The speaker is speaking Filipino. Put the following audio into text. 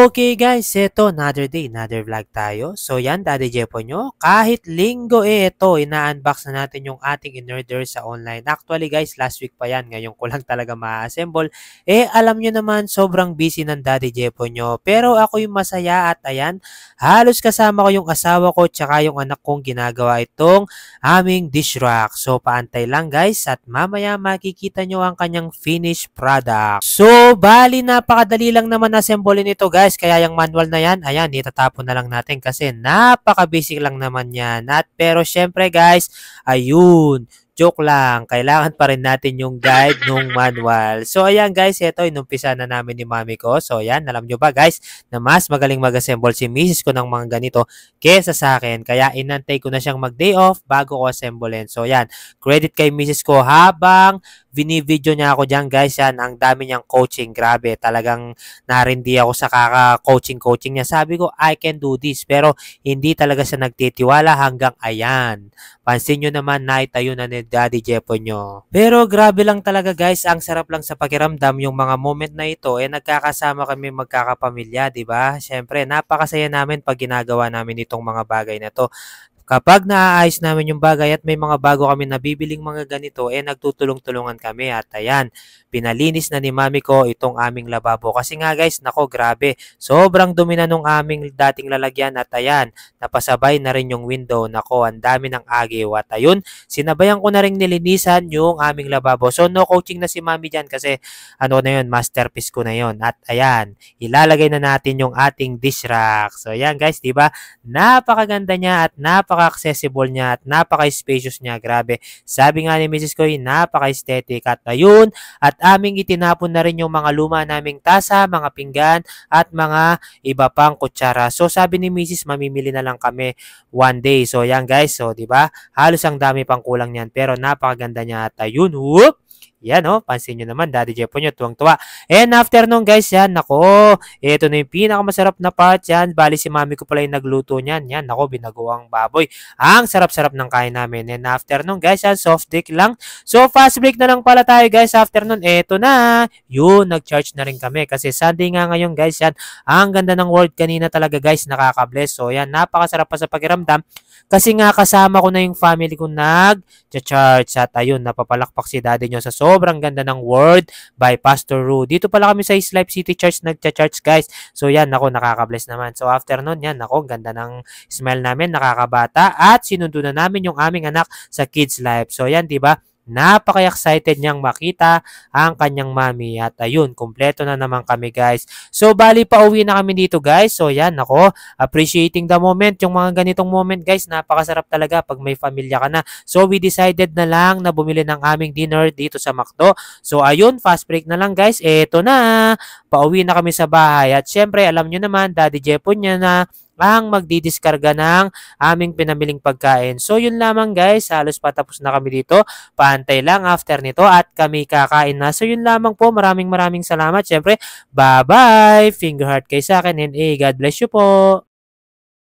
Okay guys, eto another day, another vlog tayo. So yan, Daddy Jepo nyo. Kahit linggo ito, ina-unbox na natin yung ating in-order sa online. Actually guys, last week pa yan. Ngayon ko lang talaga ma-assemble. Alam nyo naman, sobrang busy ng Daddy Jepo nyo. Pero ako yung masaya at ayan, halos kasama ko yung asawa ko tsaka yung anak kong ginagawa itong aming dish rack. So paantay lang guys at mamaya makikita nyo ang kanyang finished product. So bali napakadali lang naman assemble nito guys, kaya yung manual na yan, ayan, itatapon na lang natin kasi napaka-basic lang naman yan. At pero syempre guys, ayun, joke lang, kailangan pa rin natin yung guide nung manual. So ayan guys, ito inumpisa na namin ni mami ko. So ayan, alam nyo ba guys, na mas magaling mag-assemble si misis ko ng mga ganito kesa sa akin. Kaya inantay ko na siyang mag-day off bago ko assemblein. So ayan, credit kay misis ko habang bini-video niya ako dyan guys. Yan, ang dami niyang coaching. Grabe, talagang narindi ako sa kaka-coaching niya. Sabi ko, I can do this. Pero hindi talaga siya nagtitiwala hanggang ayan. Pansin nyo naman, naitayo na ni Daddy Jepo nyo. Pero grabe lang talaga guys, ang sarap lang sa pakiramdam yung mga moment na ito. Nagkakasama kami magkakapamilya, di ba? Siyempre, napakasaya namin pag ginagawa namin itong mga bagay na to. Kapag naaayos namin yung bagay at may mga bago kami nabibiling mga ganito, nagtutulong-tulungan kami at ayan, pinalinis na ni mami ko itong aming lababo. Kasi nga guys, nako grabe, sobrang dumi na nung aming dating lalagyan at ayan, napasabay na rin yung window. Nako, ang dami ng agiw at ayun, sinabayan ko na rin nilinisan yung aming lababo. So no coaching na si mami dyan kasi ano na yun, masterpiece ko na yun. At ayan, ilalagay na natin yung ating dish rack. So ayan guys, diba? Napakaganda niya at napaka-accessible niya at napaka-spacious niya. Grabe. Sabi nga ni Mrs. Koy, napaka-aesthetic. At ayun, at aming itinapon na rin yung mga luma naming tasa, mga pinggan, at mga iba pang kutsara. So sabi ni Mrs. mamimili na lang kami one day. So yan guys, so 'di ba? Halos ang dami pang kulang niyan pero napakaganda niya at ayun, whoop! Yan oh, pansin nyo naman, Daddy Jepo nyo, tuwang-tuwa. And after nung guys, yan, nako, ito na yung pinakamasarap na part yan. Bali si mami ko pala yung nagluto niyan. Yan, nako, binagawang baboy. Ang sarap-sarap ng kain namin. And after nung guys, yan, soft drink lang. So fast break na lang pala tayo guys. After nun, eto na. Yun, nag-charge na rin kami. Kasi Sunday nga ngayon guys, yan. Ang ganda ng word kanina talaga guys, nakaka-bless. So yan, napakasarap pa sa pakiramdam. Kasi nga kasama ko na yung family ko nag-charge. At ayun, napapalakpak si daddy nyo sa sobrang ganda ng word by Pastor Ru. Dito pala kami sa East Life City Church nag-charge guys. So yan, ako nakaka-bless naman. So after nun, yan, ako, ganda ng smile namin, nakakabata. At sinundo na namin yung aming anak sa Kids Life. So yan, diba? Napaka-excited niyang makita ang kanyang mami. At ayun, kumpleto na naman kami guys. So bali pa uwi na kami dito guys. So yan, ako, appreciating the moment. Yung mga ganitong moment guys, napakasarap talaga pag may pamilya ka na. So we decided na lang na bumili ng aming dinner dito sa McDo. So ayun, fast break na lang guys. Eto na, pauwi na kami sa bahay. At syempre, alam nyo naman, Daddy Jepo niya na ang magdidiskarga ng aming pinamiling pagkain. So yun lamang guys, halos patapos na kami dito. Paantay lang after nito at kami kakain na. So yun lamang po, maraming salamat. Siyempre, bye-bye! Finger heart kayo sa akin and God bless you po!